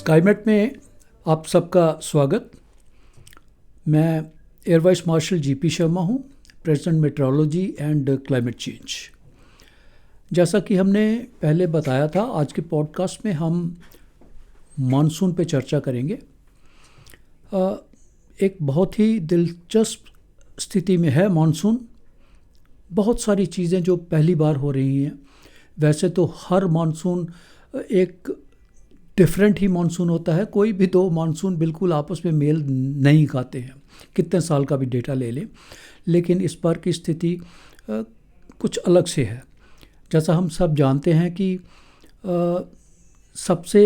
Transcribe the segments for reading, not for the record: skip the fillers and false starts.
स्काईमेट में आप सबका स्वागत। मैं air vice marshal GP Sharma हूँ, president meteorology and climate change. जैसा कि हमने पहले बताया था, आज के पॉडकास्ट में हम मानसून पे चर्चा करेंगे। एक बहुत ही दिलचस्प स्थिति में है मानसून। बहुत सारी चीज़ें जो पहली बार हो रही हैं। वैसे तो हर मानसून एक डिफरेंट ही मानसून होता है। कोई भी दो मानसून बिल्कुल आपस में मेल नहीं खाते हैं, कितने साल का भी डेटा ले लें। लेकिन इस बार की स्थिति कुछ अलग से है। जैसा हम सब जानते हैं कि सबसे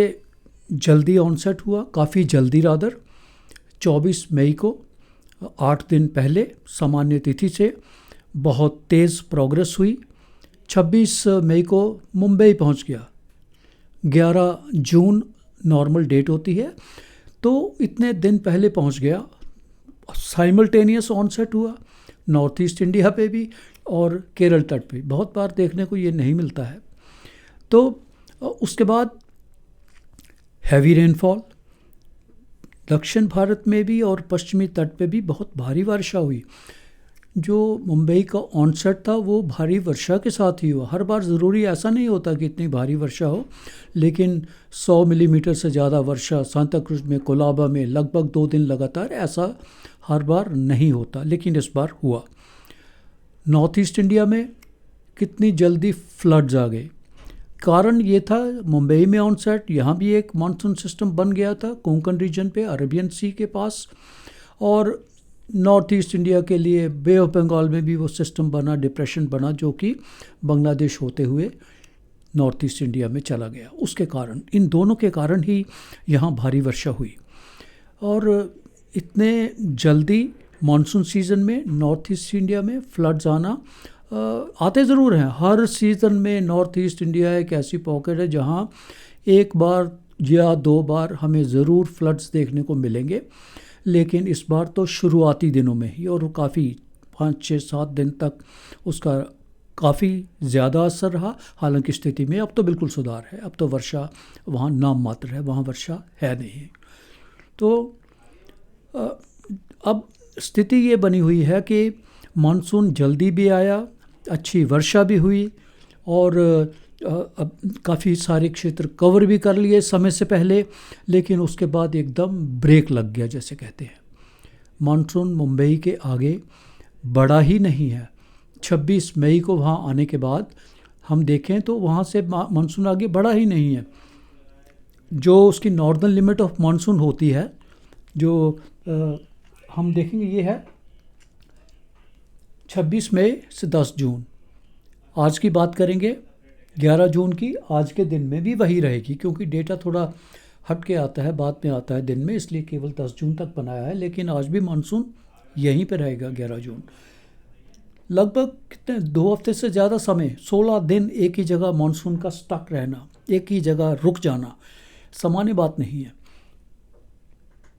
जल्दी ऑनसेट हुआ, काफ़ी जल्दी रादर 24 मई को, 8 दिन पहले सामान्य तिथि से बहुत तेज़ प्रोग्रेस हुई। 26 मई को मुंबई पहुंच गया। 11 जून नॉर्मल डेट होती है, तो इतने दिन पहले पहुंच गया। साइमल्टेनियस ऑनसेट हुआ नॉर्थ ईस्ट इंडिया पे भी और केरल तट पे। बहुत बार देखने को ये नहीं मिलता है। तो उसके बाद हैवी रेनफॉल, दक्षिण भारत में भी और पश्चिमी तट पे भी बहुत भारी वर्षा हुई। जो मुंबई का ऑनसेट था वो भारी वर्षा के साथ ही हुआ। हर बार ज़रूरी ऐसा नहीं होता कि इतनी भारी वर्षा हो, लेकिन 100 मिलीमीटर से ज़्यादा वर्षा सांता क्रूज में, कोलाबा में लगभग 2 दिन लगातार, ऐसा हर बार नहीं होता, लेकिन इस बार हुआ। नॉर्थ ईस्ट इंडिया में कितनी जल्दी फ्लड्स आ गए। कारण ये था, मुंबई में ऑनसेट, यहाँ भी एक मानसून सिस्टम बन गया था कोंकण रीजन पे, अरेबियन सी के पास, और नॉर्थ ईस्ट इंडिया के लिए बे ऑफ बंगाल में भी वो सिस्टम बना, डिप्रेशन बना, जो कि बांग्लादेश होते हुए नॉर्थ ईस्ट इंडिया में चला गया। उसके कारण, इन दोनों के कारण ही यहाँ भारी वर्षा हुई। और इतने जल्दी मानसून सीज़न में नॉर्थ ईस्ट इंडिया में फ्लड्स आना आते ज़रूर हैं। हर सीज़न में नॉर्थ ईस्ट इंडिया एक ऐसी पॉकेट है जहाँ एक बार या 2 बार हमें ज़रूर फ्लड्स देखने को मिलेंगे। लेकिन इस बार तो शुरुआती दिनों में ही, और काफ़ी 5, 6, 7 दिन तक उसका काफ़ी ज़्यादा असर रहा। हालांकि स्थिति में अब तो बिल्कुल सुधार है। अब तो वर्षा वहाँ नाम मात्र है, वहाँ वर्षा है नहीं। तो अब स्थिति ये बनी हुई है कि मानसून जल्दी भी आया, अच्छी वर्षा भी हुई, और अब काफ़ी सारे क्षेत्र कवर भी कर लिए समय से पहले। लेकिन उसके बाद एकदम ब्रेक लग गया, जैसे कहते हैं। मानसून मुंबई के आगे बढ़ा ही नहीं है। 26 मई को वहाँ आने के बाद हम देखें तो वहाँ से मानसून आगे बढ़ा ही नहीं है। जो उसकी नॉर्दर्न लिमिट ऑफ मानसून होती है, जो हम देखेंगे, ये है 26 मई से 10 जून। आज की बात करेंगे 11 जून की। आज के दिन में भी वही रहेगी, क्योंकि डेटा थोड़ा हट के आता है, बाद में आता है दिन में, इसलिए केवल 10 जून तक बनाया है। लेकिन आज भी मानसून यहीं पे रहेगा 11 जून। लगभग कितने 2 हफ्ते से ज़्यादा समय, 16 दिन एक ही जगह मानसून का स्टक रहना, एक ही जगह रुक जाना सामान्य बात नहीं है।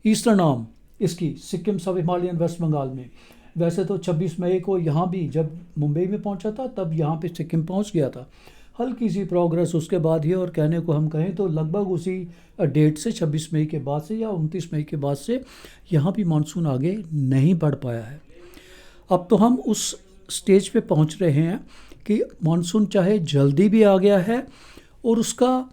ईस्टर्न आर्म इसकी सिक्किम, सब हिमालयन, वेस्ट बंगाल में। वैसे तो 26 मई को यहाँ भी जब मुंबई में पहुँचा था, तब यहाँ पे सिक्किम पहुँच गया था। हल्की सी प्रोग्रेस उसके बाद ही, और कहने को हम कहें तो लगभग उसी डेट से, 26 मई के बाद से या 29 मई के बाद से, यहाँ भी मानसून आगे नहीं बढ़ पाया है। अब तो हम उस स्टेज पे पहुँच रहे हैं कि मानसून चाहे जल्दी भी आ गया है, और उसका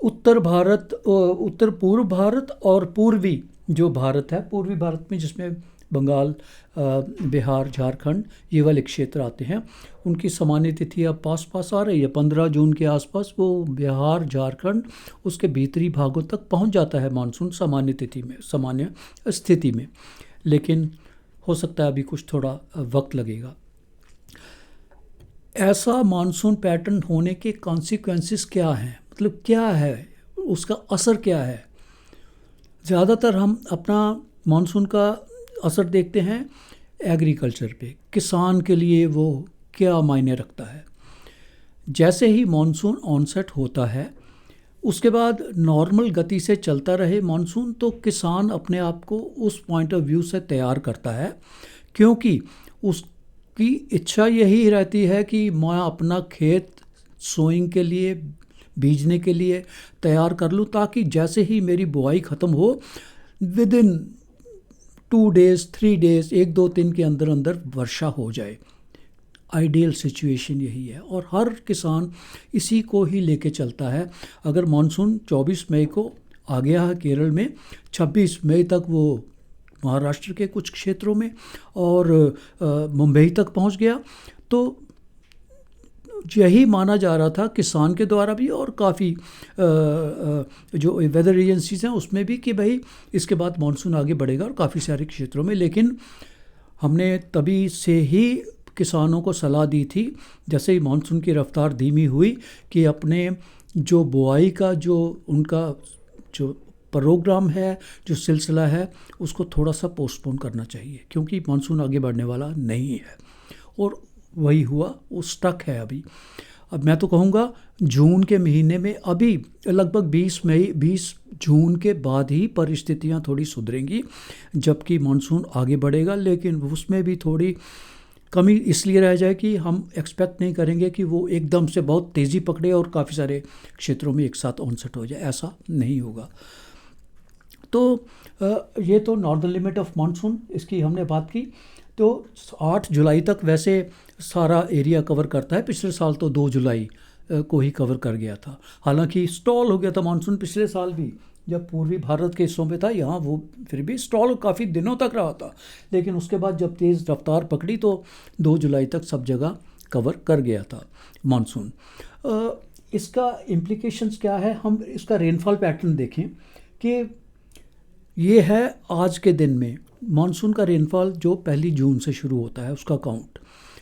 उत्तर भारत, उत्तर पूर्व भारत और पूर्वी जो भारत है, पूर्वी भारत में जिसमें बंगाल, बिहार, झारखंड, ये वाले क्षेत्र आते हैं, उनकी सामान्य तिथि अब पास आ रही है। 15 जून के आसपास वो बिहार, झारखंड, उसके भीतरी भागों तक पहुंच जाता है मानसून सामान्य तिथि में, सामान्य स्थिति में। लेकिन हो सकता है अभी कुछ थोड़ा वक्त लगेगा। ऐसा मानसून पैटर्न होने के कॉन्सिक्वेंसेस क्या हैं, मतलब क्या है उसका असर, क्या है। ज़्यादातर हम अपना मानसून का असर देखते हैं एग्रीकल्चर पे, किसान के लिए वो क्या मायने रखता है। जैसे ही मानसून ऑनसेट होता है, उसके बाद नॉर्मल गति से चलता रहे मानसून, तो किसान अपने आप को उस पॉइंट ऑफ व्यू से तैयार करता है, क्योंकि उसकी इच्छा यही रहती है कि मैं अपना खेत सोइंग के लिए, बीजने के लिए तैयार कर लूँ, ताकि जैसे ही मेरी बुआई ख़त्म हो, विद इन 2 डेज़ 3 डेज़ 1-2 दिन के अंदर अंदर वर्षा हो जाए। आइडियल सिचुएशन यही है और हर किसान इसी को ही लेके चलता है। अगर मानसून 24 मई को आ गया है केरल में, 26 मई तक वो महाराष्ट्र के कुछ क्षेत्रों में और मुंबई तक पहुंच गया, तो यही माना जा रहा था किसान के द्वारा भी और काफ़ी जो वेदर एजेंसीज हैं उसमें भी कि भाई इसके बाद मानसून आगे बढ़ेगा और काफ़ी सारे क्षेत्रों में। लेकिन हमने तभी से ही किसानों को सलाह दी थी, जैसे ही मानसून की रफ्तार धीमी हुई, कि अपने जो बुआई का जो उनका जो प्रोग्राम है, जो सिलसिला है, उसको थोड़ा सा पोस्टपोन करना चाहिए, क्योंकि मानसून आगे बढ़ने वाला नहीं है। और वही हुआ, वो स्टक है अभी। अब मैं तो कहूँगा जून के महीने में, अभी लगभग 20 जून के बाद ही परिस्थितियाँ थोड़ी सुधरेंगी, जबकि मानसून आगे बढ़ेगा। लेकिन उसमें भी थोड़ी कमी इसलिए रह जाए कि हम एक्सपेक्ट नहीं करेंगे कि वो एकदम से बहुत तेज़ी पकड़े और काफ़ी सारे क्षेत्रों में एक साथ ऑनसेट हो जाए, ऐसा नहीं होगा। तो ये तो नॉर्दर्न लिमिट ऑफ मानसून, इसकी हमने बात की। तो 8 जुलाई तक वैसे सारा एरिया कवर करता है। पिछले साल तो 2 जुलाई को ही कवर कर गया था। हालांकि स्टॉल हो गया था मानसून पिछले साल भी, जब पूर्वी भारत के हिस्सों में था। यहाँ वो फिर भी स्टॉल काफ़ी दिनों तक रहा था, लेकिन उसके बाद जब तेज़ रफ्तार पकड़ी तो 2 जुलाई तक सब जगह कवर कर गया था मानसून। इसका इम्प्लीकेशंस क्या है, हम इसका रेनफॉल पैटर्न देखें कि ये है आज के दिन में मानसून का रेनफॉल जो 1 जून से शुरू होता है उसका काउंट,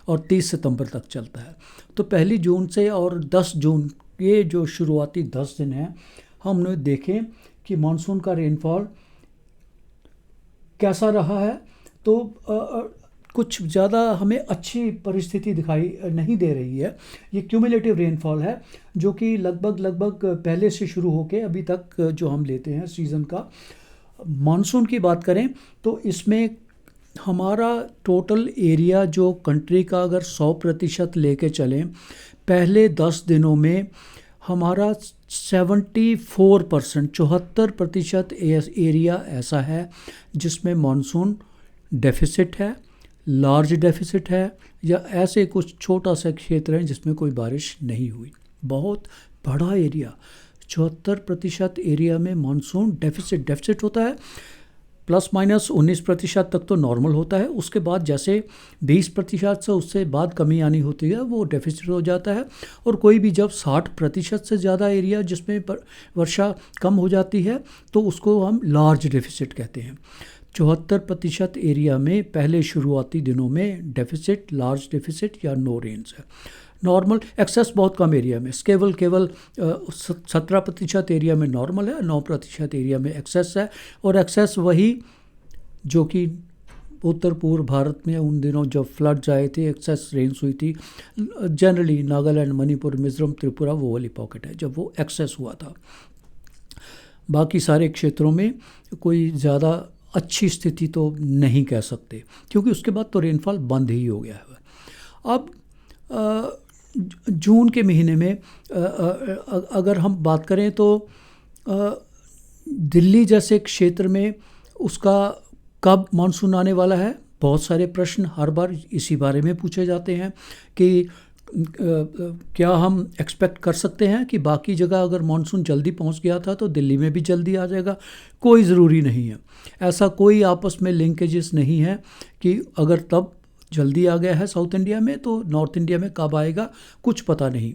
और 30 सितंबर तक चलता है। तो 1 जून से और 10 जून, ये जो शुरुआती 10 दिन हैं, हमने देखें कि मानसून का रेनफॉल कैसा रहा है। तो कुछ ज़्यादा हमें अच्छी परिस्थिति दिखाई नहीं दे रही है। ये क्यूमुलेटिव रेनफॉल है जो कि लगभग पहले से शुरू होकर अभी तक जो हम लेते हैं सीज़न का। मानसून की बात करें तो इसमें हमारा टोटल एरिया जो कंट्री का अगर 100% लेके चलें, पहले 10 दिनों में हमारा 74% एरिया ऐसा है जिसमें मानसून डेफिसिट है, लार्ज डेफिसिट है, या ऐसे कुछ छोटा सा क्षेत्र है जिसमें कोई बारिश नहीं हुई। बहुत बड़ा एरिया, 74% एरिया में मानसून डेफिसिट होता है। ±19% तक तो नॉर्मल होता है। उसके बाद जैसे 20% से उससे बाद कमी आनी होती है, वो डेफिसिट हो जाता है। और कोई भी जब 60% से ज़्यादा एरिया जिसमें वर्षा कम हो जाती है तो उसको हम लार्ज डेफिसिट कहते हैं। 74% एरिया में पहले शुरुआती दिनों में डेफिसिट, लार्ज डेफिसिट या नो रेंज है। नॉर्मल एक्सेस बहुत कम एरिया में, केवल 17% एरिया में नॉर्मल है, 9% एरिया में एक्सेस है। और एक्सेस वही जो कि उत्तर पूर्व भारत में उन दिनों जब फ्लड्स आए थे, एक्सेस रेंस हुई थी, जनरली नागालैंड, मणिपुर, मिजोरम, त्रिपुरा, वो वाली पॉकेट है जब वो एक्सेस हुआ था। बाकी सारे क्षेत्रों में कोई ज़्यादा अच्छी स्थिति तो नहीं कह सकते, क्योंकि उसके बाद तो रेनफॉल बंद ही हो गया है। अब जून के महीने में अगर हम बात करें तो दिल्ली जैसे क्षेत्र में उसका कब मानसून आने वाला है, बहुत सारे प्रश्न हर बार इसी बारे में पूछे जाते हैं कि क्या हम एक्सपेक्ट कर सकते हैं कि बाकी जगह अगर मानसून जल्दी पहुंच गया था तो दिल्ली में भी जल्दी आ जाएगा। कोई ज़रूरी नहीं है, ऐसा कोई आपस में लिंकेजेस नहीं है कि अगर तब जल्दी आ गया है साउथ इंडिया में तो नॉर्थ इंडिया में कब आएगा कुछ पता नहीं,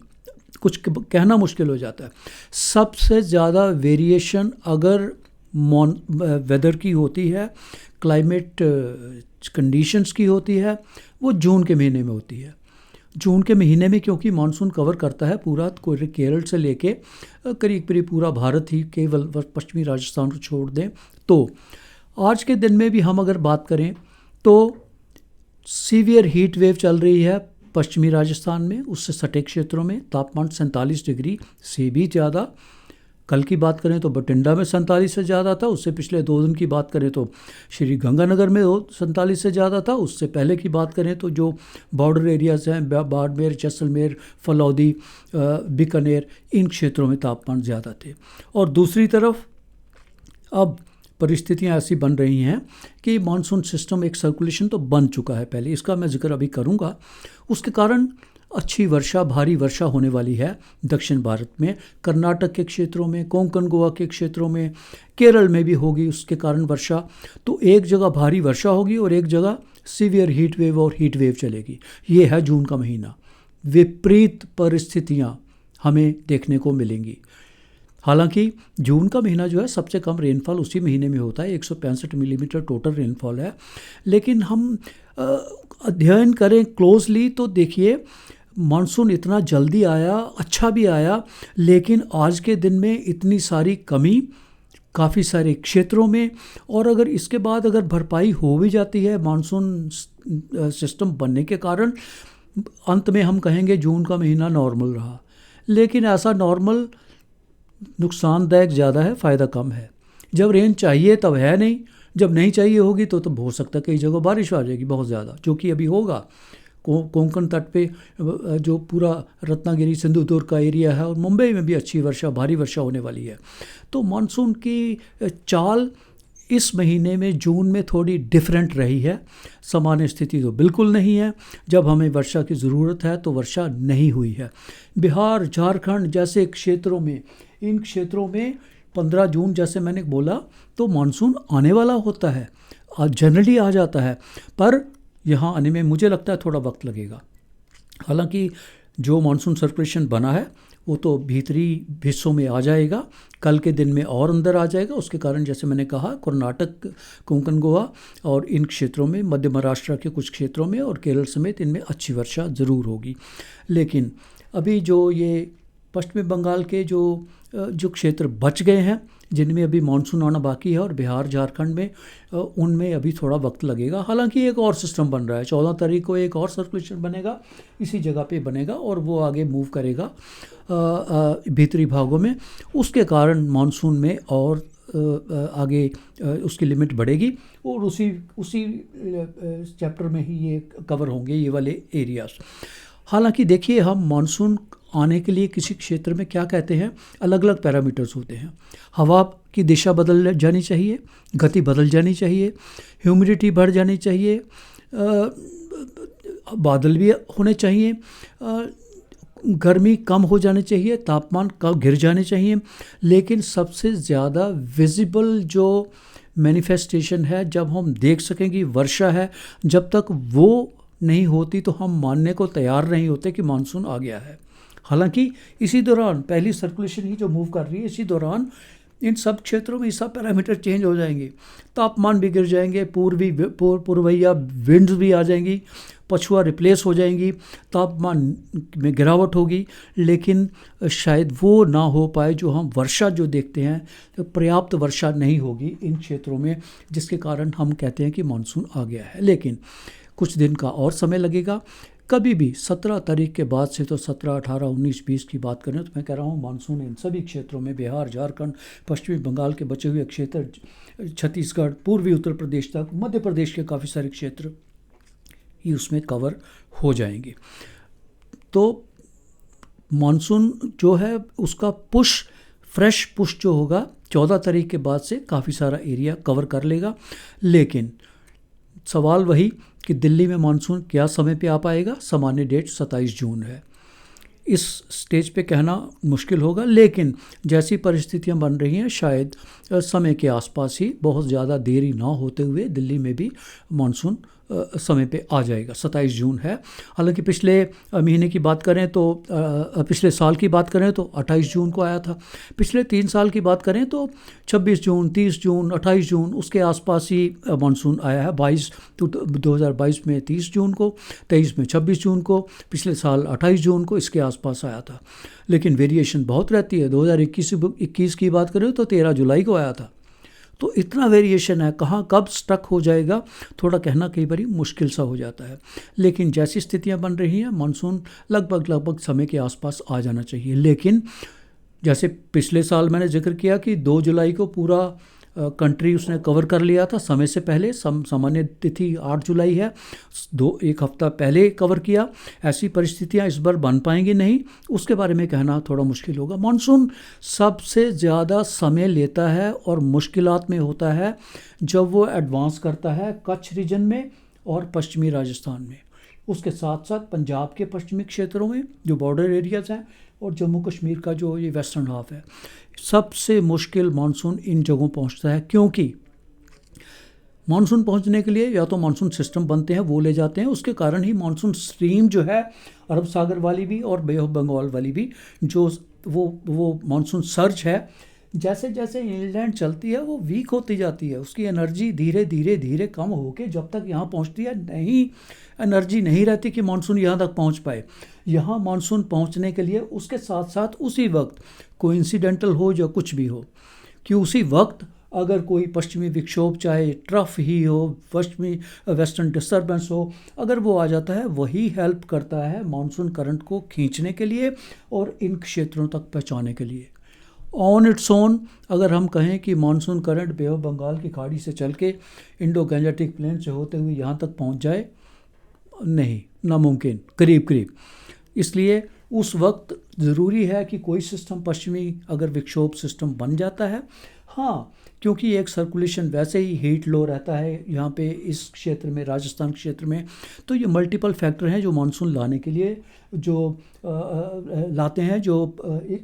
कुछ कहना मुश्किल हो जाता है। सबसे ज़्यादा वेरिएशन अगर वेदर की होती है, क्लाइमेट कंडीशंस की होती है, वो जून के महीने में होती है। जून के महीने में क्योंकि मानसून कवर करता है पूरा केरल से लेके करीब पूरा भारत ही, केवल पश्चिमी राजस्थान को छोड़ दें तो। आज के दिन में भी हम अगर बात करें तो सीवियर हीट वेव चल रही है पश्चिमी राजस्थान में, उससे सटे क्षेत्रों में तापमान 47 डिग्री से भी ज़्यादा कल की बात करें तो बठिंडा में 47 से ज़्यादा था, उससे पिछले 2 दिन की बात करें तो श्री गंगानगर में 47 से ज़्यादा था, उससे पहले की बात करें तो जो बॉर्डर एरियाज़ हैं बाड़मेर, जैसलमेर, फलौदी, बीकानेर, इन क्षेत्रों में तापमान ज़्यादा थे। और दूसरी तरफ अब परिस्थितियां ऐसी बन रही हैं कि मानसून सिस्टम एक सर्कुलेशन तो बन चुका है पहले, इसका मैं जिक्र अभी करूंगा। उसके कारण अच्छी वर्षा, भारी वर्षा होने वाली है दक्षिण भारत में, कर्नाटक के क्षेत्रों में, कोंकण गोवा के क्षेत्रों में, केरल में भी होगी उसके कारण वर्षा। तो एक जगह भारी वर्षा होगी और एक जगह सीवियर हीट वेव और हीट वेव चलेगी। ये है जून का महीना। विपरीत परिस्थितियाँ हमें देखने को मिलेंगी। हालांकि जून का महीना जो है सबसे कम रेनफॉल उसी महीने में होता है, 165 मिलीमीटर टोटल रेनफॉल है। लेकिन हम अध्ययन करें क्लोजली तो देखिए मानसून इतना जल्दी आया, अच्छा भी आया, लेकिन आज के दिन में इतनी सारी कमी काफ़ी सारे क्षेत्रों में। और अगर इसके बाद अगर भरपाई हो भी जाती है मानसून सिस्टम बनने के कारण, अंत में हम कहेंगे जून का महीना नॉर्मल रहा। लेकिन ऐसा नॉर्मल नुकसानदायक ज़्यादा है, फ़ायदा कम है। जब रेन चाहिए तब है नहीं, जब नहीं चाहिए होगी तो हो सकता है कई जगह बारिश आ जाएगी बहुत ज़्यादा, जो कि अभी होगा। कोंकण तट पे जो पूरा रत्नागिरी सिंधुदुर्ग का एरिया है और मुंबई में भी अच्छी वर्षा, भारी वर्षा होने वाली है। तो मानसून की चाल इस महीने में जून में थोड़ी डिफरेंट रही है। सामान्य स्थिति तो बिल्कुल नहीं है। जब हमें वर्षा की ज़रूरत है तो वर्षा नहीं हुई है। बिहार, झारखंड जैसे क्षेत्रों में, इन क्षेत्रों में 15 जून जैसे मैंने बोला तो मानसून आने वाला होता है, जनरली आ जाता है, पर यहाँ आने में मुझे लगता है थोड़ा वक्त लगेगा। हालांकि जो मानसून सर्कुलेशन बना है वो तो भीतरी हिस्सों में आ जाएगा, कल के दिन में और अंदर आ जाएगा। उसके कारण जैसे मैंने कहा कर्नाटक, कोंकण गोवा और इन क्षेत्रों में, मध्य महाराष्ट्र के कुछ क्षेत्रों में और केरल समेत इनमें अच्छी वर्षा ज़रूर होगी। लेकिन अभी जो ये पश्चिमी बंगाल के जो क्षेत्र बच गए हैं जिनमें अभी मानसून आना बाकी है, और बिहार, झारखंड में, उनमें अभी थोड़ा वक्त लगेगा। हालांकि एक और सिस्टम बन रहा है, 14 तारीख को एक और सर्कुलेशन बनेगा, इसी जगह पे बनेगा और वो आगे मूव करेगा भीतरी भागों में। उसके कारण मानसून में और आगे उसकी लिमिट बढ़ेगी और उसी चैप्टर में ही ये कवर होंगे ये वाले एरियाज। हालांकि देखिए हम मानसून आने के लिए किसी क्षेत्र में क्या कहते हैं, अलग अलग पैरामीटर्स होते हैं। हवा की दिशा बदल जानी चाहिए, गति बदल जानी चाहिए, ह्यूमिडिटी बढ़ जानी चाहिए, बादल भी होने चाहिए, गर्मी कम हो जानी चाहिए, तापमान कम गिर जाने चाहिए। लेकिन सबसे ज़्यादा विजिबल जो मैनिफेस्टेशन है, जब हम देख सकेंगे वर्षा है, जब तक वो नहीं होती तो हम मानने को तैयार नहीं होते कि मानसून आ गया है। हालांकि इसी दौरान पहली सर्कुलेशन ही जो मूव कर रही है, इसी दौरान इन सब क्षेत्रों में सब पैरामीटर चेंज हो जाएंगे, तापमान भी गिर जाएंगे, पूर्वैया विंड्स भी आ जाएंगी, पछुआ रिप्लेस हो जाएंगी, तापमान में गिरावट होगी। लेकिन शायद वो ना हो पाए जो हम वर्षा जो देखते हैं, तो पर्याप्त वर्षा नहीं होगी इन क्षेत्रों में, जिसके कारण हम कहते हैं कि मानसून आ गया है। लेकिन कुछ दिन का और समय लगेगा। कभी भी 17 तारीख के बाद से, तो 17, 18, 19, 20 की बात करें तो मैं कह रहा हूँ मानसून इन सभी क्षेत्रों में, बिहार, झारखंड, पश्चिमी बंगाल के बचे हुए क्षेत्र, छत्तीसगढ़, पूर्वी उत्तर प्रदेश तक, मध्य प्रदेश के काफ़ी सारे क्षेत्र ही उसमें कवर हो जाएंगे। तो मानसून जो है उसका फ्रेश पुश जो होगा 14 तारीख के बाद से काफ़ी सारा एरिया कवर कर लेगा। लेकिन सवाल वही कि दिल्ली में मानसून क्या समय पे आ पाएगा। सामान्य डेट 27 जून है। इस स्टेज पे कहना मुश्किल होगा, लेकिन जैसी परिस्थितियां बन रही हैं शायद समय के आसपास ही, बहुत ज़्यादा देरी ना होते हुए दिल्ली में भी मानसून समय पे आ जाएगा। 27 जून है। हालांकि पिछले महीने की बात करें तो पिछले साल की बात करें तो 28 जून को आया था। पिछले 3 साल की बात करें तो 26 जून, 30 जून, 28 जून उसके आसपास ही मानसून आया है। 2022 में 30 जून को, 23 में 26 जून को, पिछले साल 28 जून को इसके आसपास आया था। लेकिन वेरिएशन बहुत रहती है। 2021 की बात करें तो 13 जुलाई को आया था। तो इतना वेरिएशन है, कहाँ कब स्टक हो जाएगा थोड़ा कहना कई बार मुश्किल सा हो जाता है। लेकिन जैसी स्थितियां बन रही हैं मानसून लगभग समय के आसपास आ जाना चाहिए। लेकिन जैसे पिछले साल मैंने जिक्र किया कि 2 जुलाई को पूरा कंट्री उसने कवर कर लिया था समय से पहले। सामान्य तिथि 8 जुलाई है, एक हफ्ता पहले कवर किया। ऐसी परिस्थितियां इस बार बन पाएंगी नहीं, उसके बारे में कहना थोड़ा मुश्किल होगा। मानसून सबसे ज़्यादा समय लेता है और मुश्किलात में होता है जब वो एडवांस करता है कच्छ रीजन में और पश्चिमी राजस्थान में, उसके साथ साथ पंजाब के पश्चिमी क्षेत्रों में जो बॉर्डर एरियाज़ हैं, और जम्मू कश्मीर का जो ये वेस्टर्न हाफ है। सबसे मुश्किल मानसून इन जगहों पहुंचता है, क्योंकि मानसून पहुंचने के लिए या तो मानसून सिस्टम बनते हैं, वो ले जाते हैं, उसके कारण ही मानसून स्ट्रीम जो है अरब सागर वाली भी और बे ऑफ बंगाल वाली भी, जो वो मानसून सर्ज है, जैसे जैसे इंलैंड चलती है वो वीक होती जाती है। उसकी एनर्जी धीरे धीरे धीरे कम होके जब तक यहाँ पहुँचती है, नहीं एनर्जी नहीं रहती कि मानसून यहाँ तक पहुँच पाए। यहाँ मानसून पहुँचने के लिए उसके साथ साथ उसी वक्त कोइंसिडेंटल हो या कुछ भी हो, कि उसी वक्त अगर कोई पश्चिमी विक्षोभ, चाहे ट्रफ ही हो, पश्चिमी वेस्टर्न डिस्टर्बेंस हो, अगर वो आ जाता है, वही हेल्प करता है मानसून करंट को खींचने के लिए और इन क्षेत्रों तक पहुँचाने के लिए। ऑन इट्स ओन अगर हम कहें कि monsoon current bay of Bengal की खाड़ी से चल के इंडो गैंजेटिक प्लेन से होते हुए यहाँ तक पहुँच जाए, नहीं, नामुमकिन, करीब करीब। इसलिए उस वक्त ज़रूरी है कि कोई सिस्टम पश्चिमी अगर विक्षोभ सिस्टम बन जाता है, हाँ, क्योंकि एक सर्कुलेशन वैसे ही हीट लो रहता है यहाँ पे इस क्षेत्र में, राजस्थान क्षेत्र में, तो ये मल्टीपल फैक्टर हैं जो मानसून लाने के लिए जो लाते हैं, जो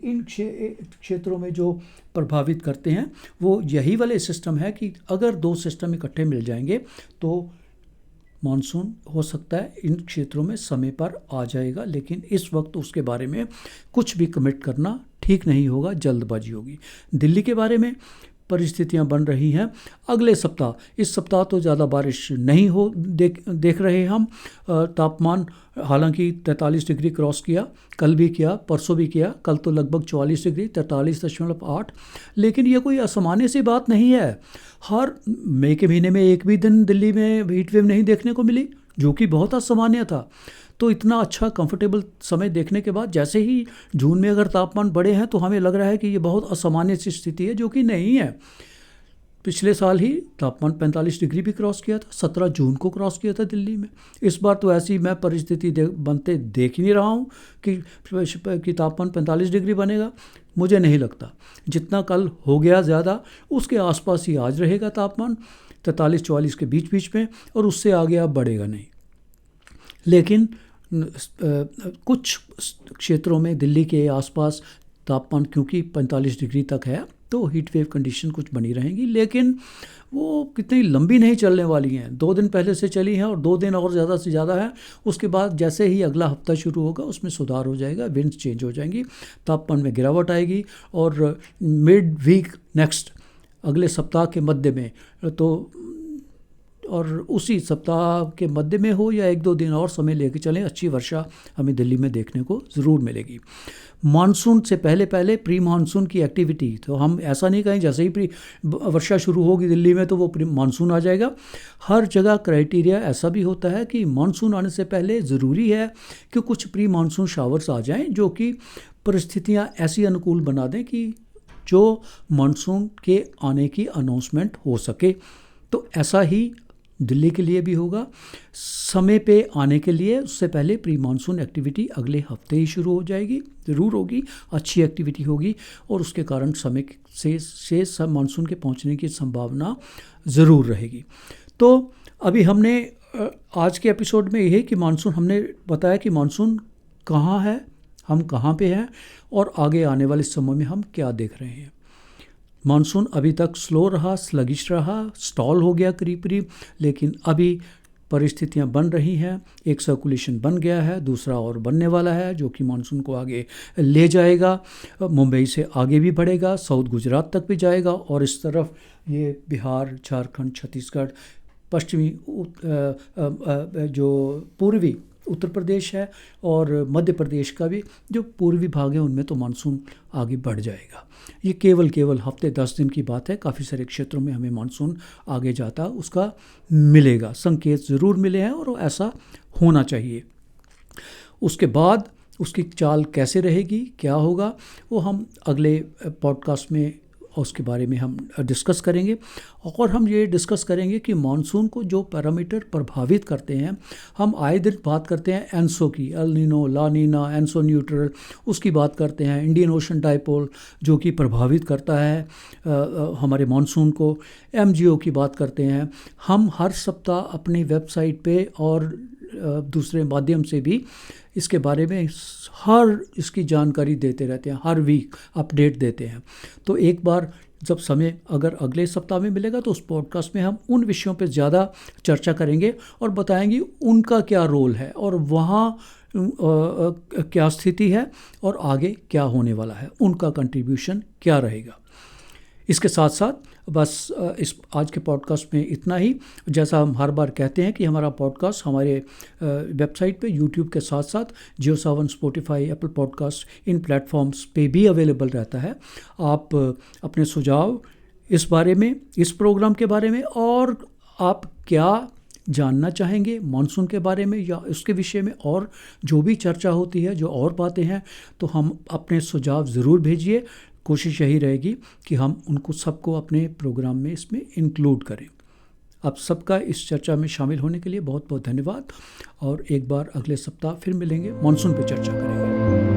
इन क्षेत्रों में जो प्रभावित करते हैं, वो यही वाले सिस्टम है कि अगर 2 सिस्टम इकट्ठे मिल जाएंगे तो मानसून हो सकता है इन क्षेत्रों में समय पर आ जाएगा। लेकिन इस वक्त उसके बारे में कुछ भी कमिट करना ठीक नहीं होगा, जल्दबाजी होगी। दिल्ली के बारे में परिस्थितियां बन रही हैं अगले सप्ताह। इस सप्ताह तो ज़्यादा बारिश नहीं हो देख रहे हम। तापमान हालांकि 43 डिग्री क्रॉस किया, कल भी किया, परसों भी किया, कल तो लगभग 44 डिग्री 43.8, लेकिन ये कोई असामान्य सी बात नहीं है। हर मई के महीने में एक भी दिन दिल्ली में हीट वेव नहीं देखने को मिली, जो कि बहुत असामान्य था। तो इतना अच्छा कंफर्टेबल समय देखने के बाद जैसे ही जून में अगर तापमान बढ़े हैं तो हमें लग रहा है कि ये बहुत असामान्य सी स्थिति है, जो कि नहीं है। पिछले साल ही तापमान 45 डिग्री भी क्रॉस किया था, 17 जून को क्रॉस किया था दिल्ली में। इस बार तो ऐसी मैं परिस्थिति बनते देख ही नहीं रहा हूँ कि तापमान 45 डिग्री बनेगा। मुझे नहीं लगता। जितना कल हो गया ज़्यादा, उसके आसपास ही आज रहेगा तापमान, 43-44 के बीच बीच में, और उससे आगे अब बढ़ेगा नहीं। लेकिन कुछ क्षेत्रों में दिल्ली के आसपास तापमान क्योंकि 45 डिग्री तक है, तो हीट वेव कंडीशन कुछ बनी रहेंगी, लेकिन वो कितनी लंबी नहीं चलने वाली हैं। 2 दिन पहले से चली हैं और 2 दिन और ज़्यादा से ज़्यादा है। उसके बाद जैसे ही अगला हफ्ता शुरू होगा उसमें सुधार हो जाएगा, विंड्स चेंज हो जाएंगी, तापमान में गिरावट आएगी, और मिड वीक नेक्स्ट अगले सप्ताह के मध्य में, तो और उसी सप्ताह के मध्य में हो या 1-2 दिन और समय लेके चलें, अच्छी वर्षा हमें दिल्ली में देखने को ज़रूर मिलेगी। मानसून से पहले पहले प्री मानसून की एक्टिविटी, तो हम ऐसा नहीं कहें जैसे ही प्री वर्षा शुरू होगी दिल्ली में तो वो प्री मानसून आ जाएगा। हर जगह क्राइटेरिया ऐसा भी होता है कि मानसून आने से पहले ज़रूरी है कि कुछ प्री मानसून शावर्स आ जाएं, जो कि परिस्थितियाँ ऐसी अनुकूल बना दें कि जो मानसून के आने की अनाउंसमेंट हो सके। तो ऐसा ही दिल्ली के लिए भी होगा। समय पे आने के लिए उससे पहले प्री मानसून एक्टिविटी अगले हफ्ते ही शुरू हो जाएगी, ज़रूर होगी, अच्छी एक्टिविटी होगी, और उसके कारण समय से सब मानसून के पहुंचने की संभावना ज़रूर रहेगी। तो अभी हमने आज के एपिसोड में यही कि मानसून, हमने बताया कि मानसून कहाँ है, हम कहाँ पे हैं, और आगे आने वाले समय में हम क्या देख रहे हैं। मानसून अभी तक स्लो रहा, स्लगिश रहा, स्टॉल हो गया करीब करीब, लेकिन अभी परिस्थितियां बन रही हैं। एक सर्कुलेशन बन गया है, दूसरा और बनने वाला है, जो कि मानसून को आगे ले जाएगा। मुंबई से आगे भी बढ़ेगा, साउथ गुजरात तक भी जाएगा, और इस तरफ ये बिहार, झारखंड, छत्तीसगढ़, पश्चिमी जो पूर्वी उत्तर प्रदेश है और मध्य प्रदेश का भी जो पूर्वी भाग है, उनमें तो मानसून आगे बढ़ जाएगा। ये केवल हफ्ते 10 दिन की बात है। काफ़ी सारे क्षेत्रों में हमें मानसून आगे जाता उसका मिलेगा, संकेत ज़रूर मिले हैं, और ऐसा होना चाहिए। उसके बाद उसकी चाल कैसे रहेगी, क्या होगा, वो हम अगले पॉडकास्ट में उसके बारे में हम डिस्कस करेंगे। और हम ये डिस्कस करेंगे कि मानसून को जो पैरामीटर प्रभावित करते हैं, हम आए दिन बात करते हैं एनसो की, एल नीनो, ला नीना, एनसो न्यूट्रल, उसकी बात करते हैं, इंडियन ओशन डाइपोल जो कि प्रभावित करता है हमारे मानसून को, एमजीओ की बात करते हैं। हम हर सप्ताह अपनी वेबसाइट पे और दूसरे माध्यम से भी इसके बारे में हर इसकी जानकारी देते रहते हैं, हर वीक अपडेट देते हैं। तो एक बार जब समय अगर अगले सप्ताह में मिलेगा तो उस पॉडकास्ट में हम उन विषयों पे ज़्यादा चर्चा करेंगे और बताएंगे उनका क्या रोल है और वहाँ क्या स्थिति है और आगे क्या होने वाला है, उनका कंट्रीब्यूशन क्या रहेगा। इसके साथ साथ बस इस आज के पॉडकास्ट में इतना ही। जैसा हम हर बार कहते हैं कि हमारा पॉडकास्ट हमारे वेबसाइट पे यूट्यूब के साथ साथ जियो सावन, स्पॉटिफाई, एप्पल पॉडकास्ट, इन प्लेटफॉर्म्स पे भी अवेलेबल रहता है। आप अपने सुझाव इस बारे में, इस प्रोग्राम के बारे में, और आप क्या जानना चाहेंगे मानसून के बारे में या उसके विषय में और जो भी चर्चा होती है, जो और बातें हैं, तो हम अपने सुझाव ज़रूर भेजिए। कोशिश यही रहेगी कि हम उनको सबको अपने प्रोग्राम में इसमें इंक्लूड करें। आप सबका इस चर्चा में शामिल होने के लिए बहुत बहुत धन्यवाद, और एक बार अगले सप्ताह फिर मिलेंगे, मानसून पे चर्चा करेंगे।